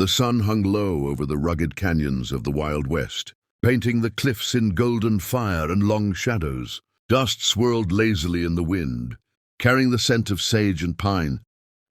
The sun hung low over the rugged canyons of the Wild West, painting the cliffs in golden fire and long shadows. Dust swirled lazily in the wind, carrying the scent of sage and pine,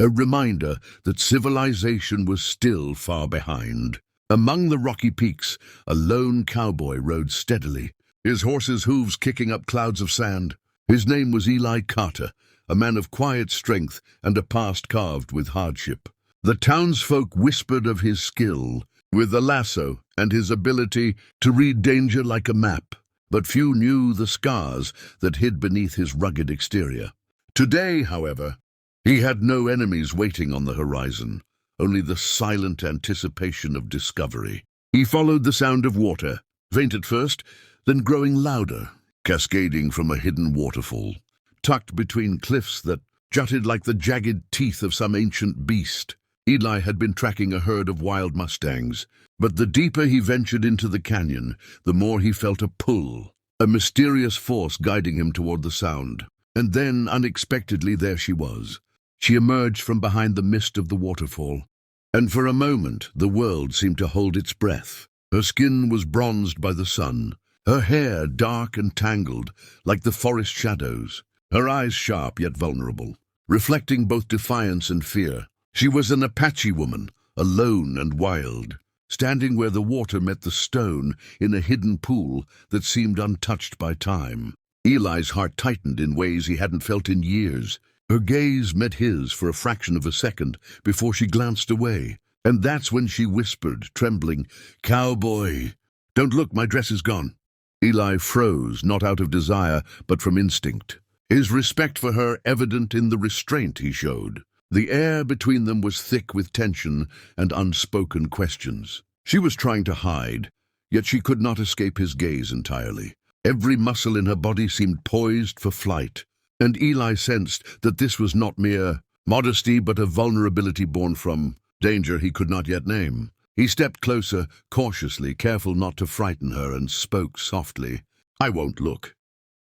a reminder that civilization was still far behind. Among the rocky peaks, a lone cowboy rode steadily, his horse's hooves kicking up clouds of sand. His name was Eli Carter, a man of quiet strength and a past carved with hardship. The townsfolk whispered of his skill with the lasso and his ability to read danger like a map, but few knew the scars that hid beneath his rugged exterior. Today, however, he had no enemies waiting on the horizon, only the silent anticipation of discovery. He followed the sound of water, faint at first, then growing louder, cascading from a hidden waterfall, tucked between cliffs that jutted like the jagged teeth of some ancient beast. Eli had been tracking a herd of wild mustangs, but the deeper he ventured into the canyon, the more he felt a pull, a mysterious force guiding him toward the sound. And then, unexpectedly, there she was. She emerged from behind the mist of the waterfall, and for a moment the world seemed to hold its breath. Her skin was bronzed by the sun, her hair dark and tangled like the forest shadows, her eyes sharp yet vulnerable, reflecting both defiance and fear. She was an Apache woman, alone and wild, standing where the water met the stone in a hidden pool that seemed untouched by time. Eli's heart tightened in ways he hadn't felt in years. Her gaze met his for a fraction of a second before she glanced away, and that's when she whispered, trembling, "Cowboy, don't look, my dress is gone." Eli froze, not out of desire, but from instinct, his respect for her evident in the restraint he showed. The air between them was thick with tension and unspoken questions. She was trying to hide, yet she could not escape his gaze entirely. Every muscle in her body seemed poised for flight, and Eli sensed that this was not mere modesty but a vulnerability born from danger he could not yet name. He stepped closer, cautiously, careful not to frighten her, and spoke softly. "I won't look.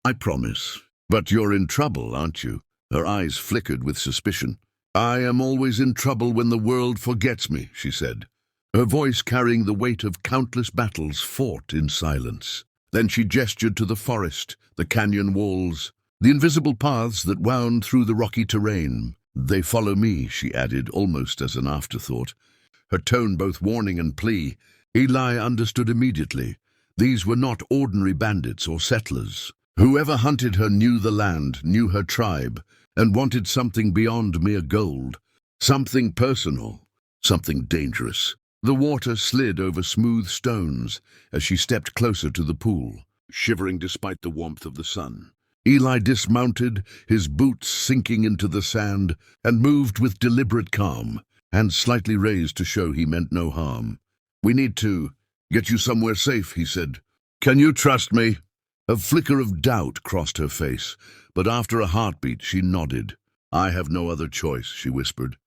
I promise. But you're in trouble, aren't you?" Her eyes flickered with suspicion. "I am always in trouble when the world forgets me," she said, her voice carrying the weight of countless battles fought in silence. Then she gestured to the forest, the canyon walls, the invisible paths that wound through the rocky terrain. "They follow me," she added, almost as an afterthought, her tone both warning and plea. Eli understood immediately. These were not ordinary bandits or settlers. Whoever hunted her knew the land, knew her tribe, and wanted something beyond mere gold, something personal, something dangerous. The water slid over smooth stones as she stepped closer to the pool, shivering despite the warmth of the sun. Eli dismounted, his boots sinking into the sand, and moved with deliberate calm, hands slightly raised to show he meant no harm. "We need to get you somewhere safe," he said. "Can you trust me?" A flicker of doubt crossed her face, but after a heartbeat she nodded. "I have no other choice," she whispered.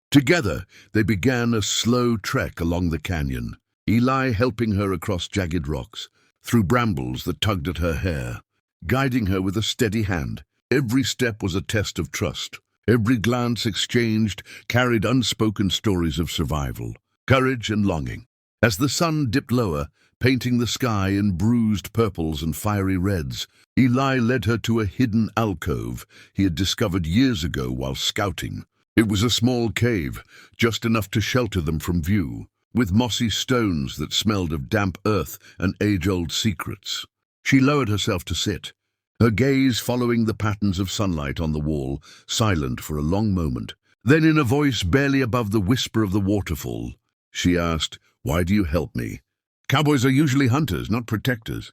Together they began a slow trek along the canyon, Eli helping her across jagged rocks, through brambles that tugged at her hair, guiding her with a steady hand. Every step was a test of trust. Every glance exchanged carried unspoken stories of survival, courage and longing. As the sun dipped lower, painting the sky in bruised purples and fiery reds, Eli led her to a hidden alcove he had discovered years ago while scouting. It was a small cave, just enough to shelter them from view, with mossy stones that smelled of damp earth and age-old secrets. She lowered herself to sit, her gaze following the patterns of sunlight on the wall, silent for a long moment. Then, in a voice barely above the whisper of the waterfall, she asked, "Why do you help me?" "Cowboys are usually hunters, not protectors."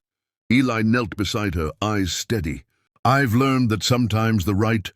Eli knelt beside her, eyes steady. "I've learned that sometimes the right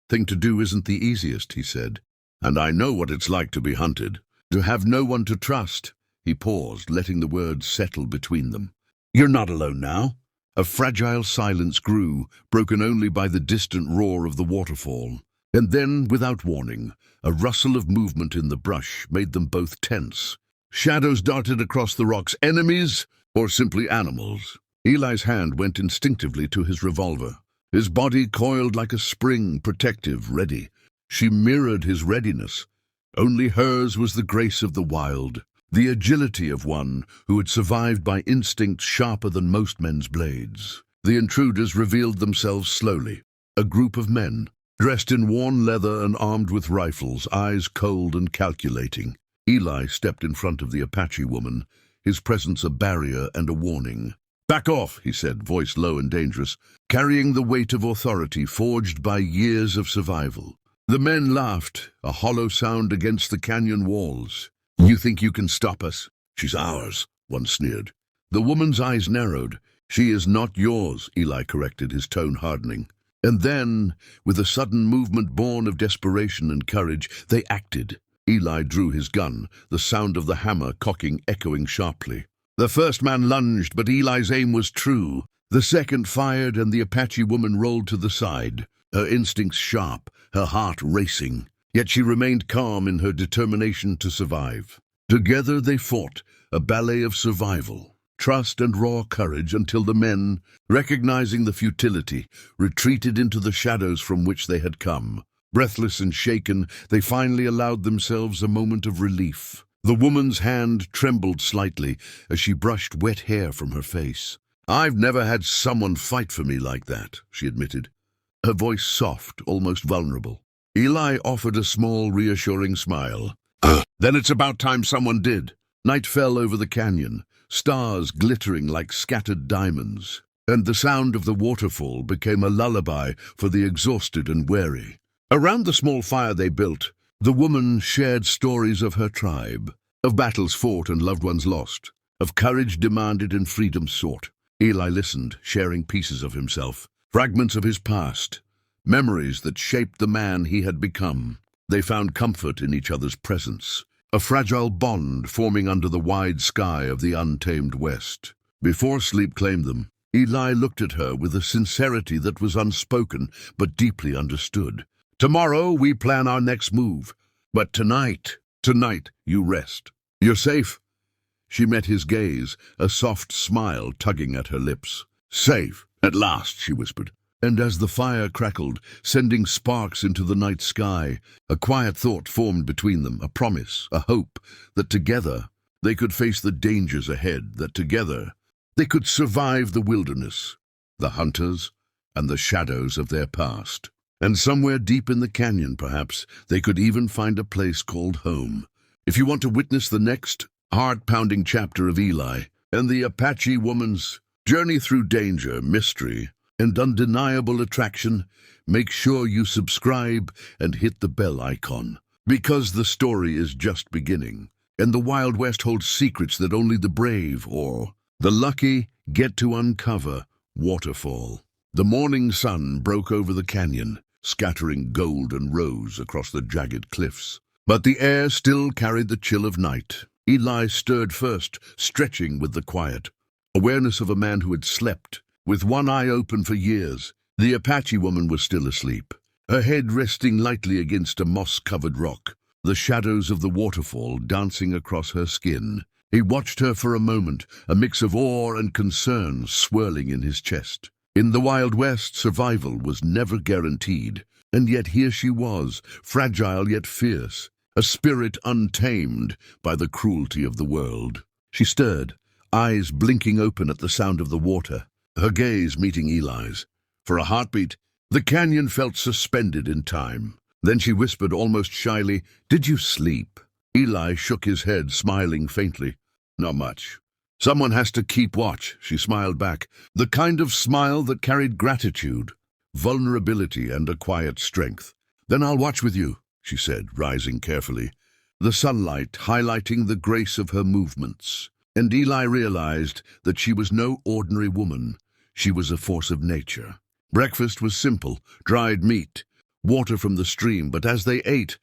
thing to do isn't the easiest," he said. "And I know what it's like to be hunted, to have no one to trust." He paused, letting the words settle between them. "You're not alone now." A fragile silence grew, broken only by the distant roar of the waterfall. And then, without warning, a rustle of movement in the brush made them both tense. Shadows darted across the rocks. Enemies or simply animals? Eli's hand went instinctively to his revolver, his body coiled like a spring, protective, ready. She mirrored his readiness, Only hers was the grace of the wild, the agility of one who had survived by instincts sharper than most men's blades. The intruders revealed themselves slowly. A group of men, dressed in worn leather and armed with rifles, eyes cold and calculating. Eli stepped in front of the Apache woman, his presence a barrier and a warning. "Back off," he said, voice low and dangerous, carrying the weight of authority forged by years of survival. The men laughed, a hollow sound against the canyon walls. "You think you can stop us?" "She's ours," one sneered. The woman's eyes narrowed. "She is not yours," Eli corrected, his tone hardening. And then, with a sudden movement born of desperation and courage, they acted. Eli drew his gun, the sound of the hammer cocking echoing sharply. The first man lunged, but Eli's aim was true. The second fired, and the Apache woman rolled to the side, her instincts sharp, her heart racing. Yet she remained calm in her determination to survive. Together they fought, a ballet of survival, trust and raw courage, until the men, recognizing the futility, retreated into the shadows from which they had come. Breathless and shaken, they finally allowed themselves a moment of relief. The woman's hand trembled slightly as she brushed wet hair from her face. "I've never had someone fight for me like that," she admitted, her voice soft, almost vulnerable. Eli offered a small, reassuring smile. "Then it's about time someone did." Night fell over the canyon, stars glittering like scattered diamonds, and the sound of the waterfall became a lullaby for the exhausted and weary. Around the small fire they built, the woman shared stories of her tribe, of battles fought and loved ones lost, of courage demanded and freedom sought. Eli listened, sharing pieces of himself, fragments of his past, memories that shaped the man he had become. They found comfort in each other's presence, a fragile bond forming under the wide sky of the untamed West. Before sleep claimed them, Eli looked at her with a sincerity that was unspoken but deeply understood. "Tomorrow we plan our next move, but tonight you rest. You're safe." She met his gaze, a soft smile tugging at her lips. "Safe, at last," she whispered. And as the fire crackled, sending sparks into the night sky, a quiet thought formed between them, a promise, a hope, that together they could face the dangers ahead, that together they could survive the wilderness, the hunters, and the shadows of their past. And somewhere deep in the canyon, perhaps, they could even find a place called home. If you want to witness the next heart-pounding chapter of Eli and the Apache woman's journey through danger, mystery, and undeniable attraction, make sure you subscribe and hit the bell icon, because the story is just beginning, and the Wild West holds secrets that only the brave or the lucky get to uncover. Waterfall. The morning sun broke over the canyon, scattering gold and rose across the jagged cliffs. But the air still carried the chill of night. Eli stirred first, stretching with the quiet awareness of a man who had slept, with one eye open for years. The Apache woman was still asleep, her head resting lightly against a moss-covered rock, the shadows of the waterfall dancing across her skin. He watched her for a moment, a mix of awe and concern swirling in his chest. In the Wild West, survival was never guaranteed, and yet here she was, fragile yet fierce, a spirit untamed by the cruelty of the world. She stirred, eyes blinking open at the sound of the water, her gaze meeting Eli's. For a heartbeat, the canyon felt suspended in time. Then she whispered almost shyly, "Did you sleep?" Eli shook his head, smiling faintly. "Not much. Someone has to keep watch," she smiled back, the kind of smile that carried gratitude, vulnerability, and a quiet strength. "Then I'll watch with you," she said, rising carefully, the sunlight highlighting the grace of her movements. And Eli realized that she was no ordinary woman. She was a force of nature. Breakfast was simple, dried meat, water from the stream, but as they ate,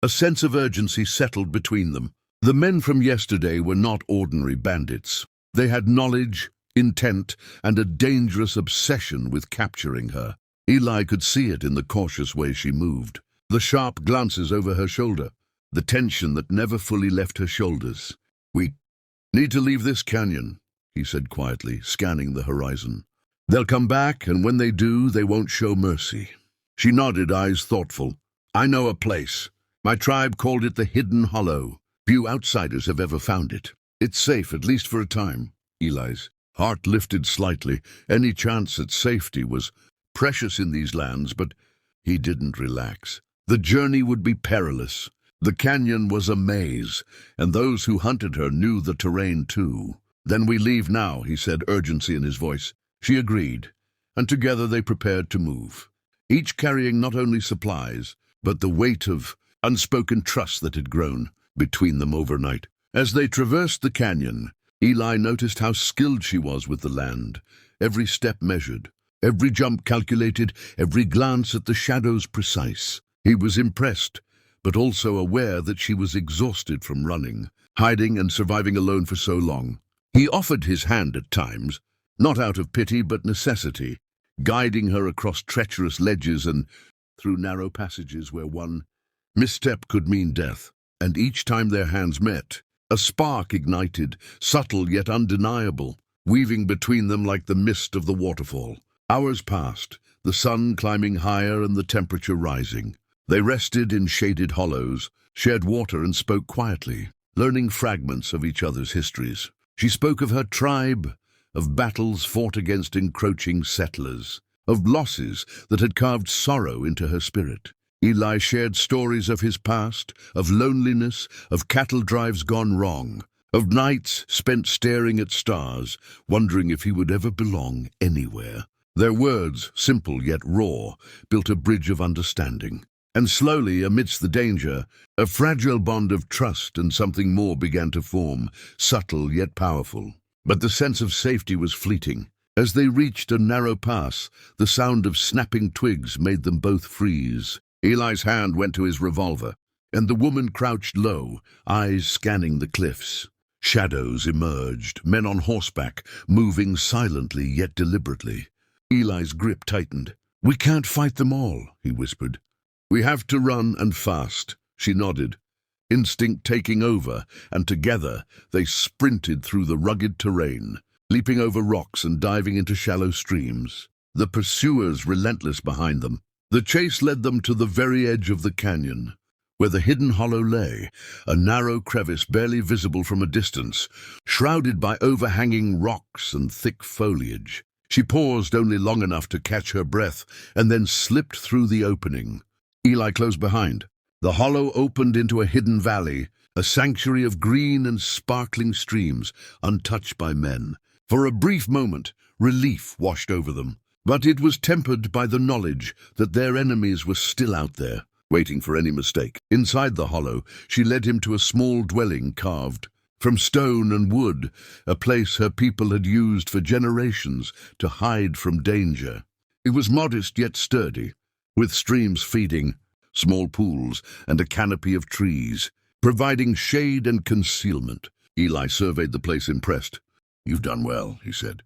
a sense of urgency settled between them. The men from yesterday were not ordinary bandits. They had knowledge, intent, and a dangerous obsession with capturing her. Eli could see it in the cautious way she moved, the sharp glances over her shoulder, the tension that never fully left her shoulders. "We need to leave this canyon," he said quietly, scanning the horizon. "They'll come back, and when they do, they won't show mercy." She nodded, eyes thoughtful. "I know a place. My tribe called it the Hidden Hollow. Few outsiders have ever found it. It's safe, at least for a time. Eli's heart lifted slightly. Any chance at safety was precious in these lands, but he didn't relax. The journey would be perilous. The canyon was a maze, and those who hunted her knew the terrain too. "Then we leave now," he said, urgency in his voice. She agreed, and together they prepared to move, each carrying not only supplies, but the weight of unspoken trust that had grown between them overnight. As they traversed the canyon, Eli noticed how skilled she was with the land, every step measured, every jump calculated, every glance at the shadows precise. He was impressed, but also aware that she was exhausted from running, hiding and surviving alone for so long. He offered his hand at times, not out of pity but necessity, guiding her across treacherous ledges and through narrow passages where one misstep could mean death. And each time their hands met, a spark ignited, subtle yet undeniable, weaving between them like the mist of the waterfall. Hours passed, the sun climbing higher and the temperature rising. They rested in shaded hollows, shared water and spoke quietly, learning fragments of each other's histories. She spoke of her tribe, of battles fought against encroaching settlers, of losses that had carved sorrow into her spirit. Eli shared stories of his past, of loneliness, of cattle drives gone wrong, of nights spent staring at stars, wondering if he would ever belong anywhere. Their words, simple yet raw, built a bridge of understanding. And slowly, amidst the danger, a fragile bond of trust and something more began to form, subtle yet powerful. But the sense of safety was fleeting. As they reached a narrow pass, the sound of snapping twigs made them both freeze. Eli's hand went to his revolver, and the woman crouched low, eyes scanning the cliffs. Shadows emerged, men on horseback, moving silently yet deliberately. Eli's grip tightened. "We can't fight them all," he whispered. "We have to run and fast," she nodded, instinct taking over, and together they sprinted through the rugged terrain, leaping over rocks and diving into shallow streams, the pursuers relentless behind them. The chase led them to the very edge of the canyon, where the hidden hollow lay, a narrow crevice barely visible from a distance, shrouded by overhanging rocks and thick foliage. She paused only long enough to catch her breath, and then slipped through the opening. Eli close behind. The hollow opened into a hidden valley, a sanctuary of green and sparkling streams, untouched by men. For a brief moment, relief washed over them, but it was tempered by the knowledge that their enemies were still out there, waiting for any mistake. Inside the hollow, she led him to a small dwelling carved from stone and wood, a place her people had used for generations to hide from danger. It was modest yet sturdy, with streams feeding, small pools, and a canopy of trees, providing shade and concealment. Eli surveyed the place impressed. "You've done well," he said.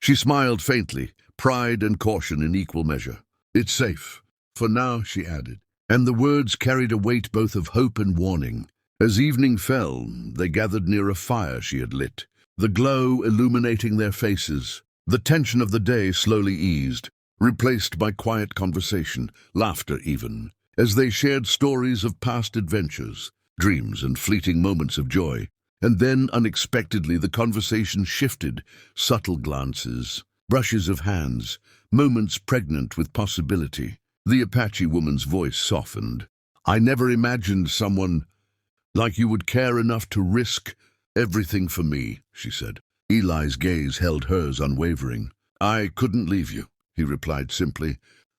She smiled faintly, pride and caution in equal measure. "It's safe. For now," she added, and the words carried a weight both of hope and warning. As evening fell, they gathered near a fire she had lit, the glow illuminating their faces. The tension of the day slowly eased, replaced by quiet conversation, laughter even, as they shared stories of past adventures, dreams and fleeting moments of joy. And then, unexpectedly, the conversation shifted, subtle glances, brushes of hands, moments pregnant with possibility. The Apache woman's voice softened. "I never imagined someone like you would care enough to risk everything for me," she said. Eli's gaze held hers unwavering. "I couldn't leave you," he replied simply.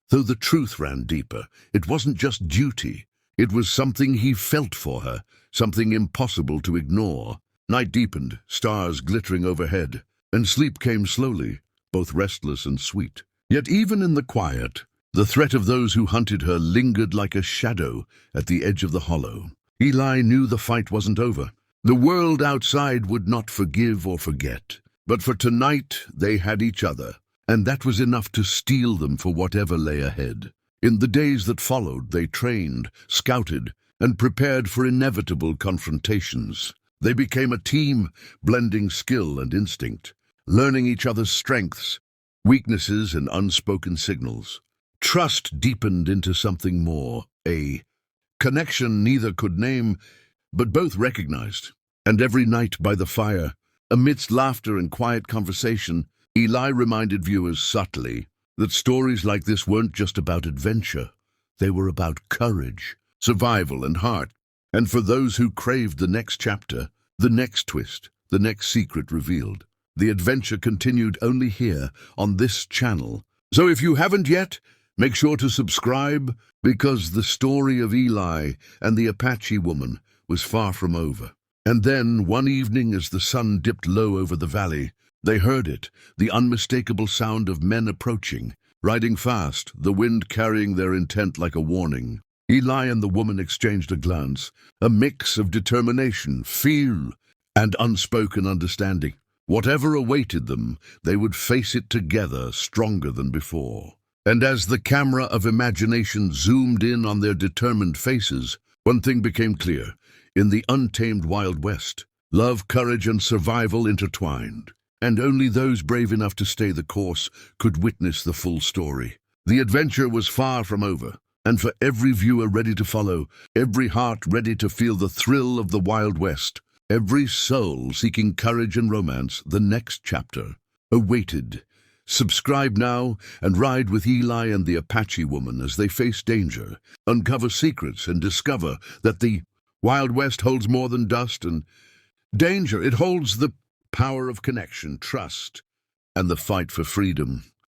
Though the truth ran deeper, it wasn't just duty. It was something he felt for her, something impossible to ignore. Night deepened, stars glittering overhead, and sleep came slowly, both restless and sweet. Yet even in the quiet, the threat of those who hunted her lingered like a shadow at the edge of the hollow. Eli knew the fight wasn't over. The world outside would not forgive or forget. But for tonight, they had each other, and that was enough to steel them for whatever lay ahead. In the days that followed, they trained, scouted, and prepared for inevitable confrontations. They became a team, blending skill and instinct, learning each other's strengths, weaknesses, and unspoken signals. Trust deepened into something more, a connection neither could name, but both recognized. And every night by the fire, amidst laughter and quiet conversation, Eli reminded viewers subtly that stories like this weren't just about adventure. They were about courage, survival, and heart. And for those who craved the next chapter, the next twist, the next secret revealed, the adventure continued only here on this channel. So if you haven't yet, make sure to subscribe, because the story of Eli and the Apache woman was far from over. And then, one evening as the sun dipped low over the valley, they heard it, the unmistakable sound of men approaching, riding fast, the wind carrying their intent like a warning. Eli and the woman exchanged a glance, a mix of determination, fear, and unspoken understanding. Whatever awaited them, they would face it together, stronger than before. And as the camera of imagination zoomed in on their determined faces, one thing became clear. In the untamed Wild West, love, courage, and survival intertwined. And only those brave enough to stay the course could witness the full story. The adventure was far from over, and for every viewer ready to follow, every heart ready to feel the thrill of the Wild West, every soul seeking courage and romance, the next chapter awaited. Subscribe now and ride with Eli and the Apache woman as they face danger, uncover secrets, and discover that the Wild West holds more than dust and danger. It holds the power of connection, trust, and the fight for freedom.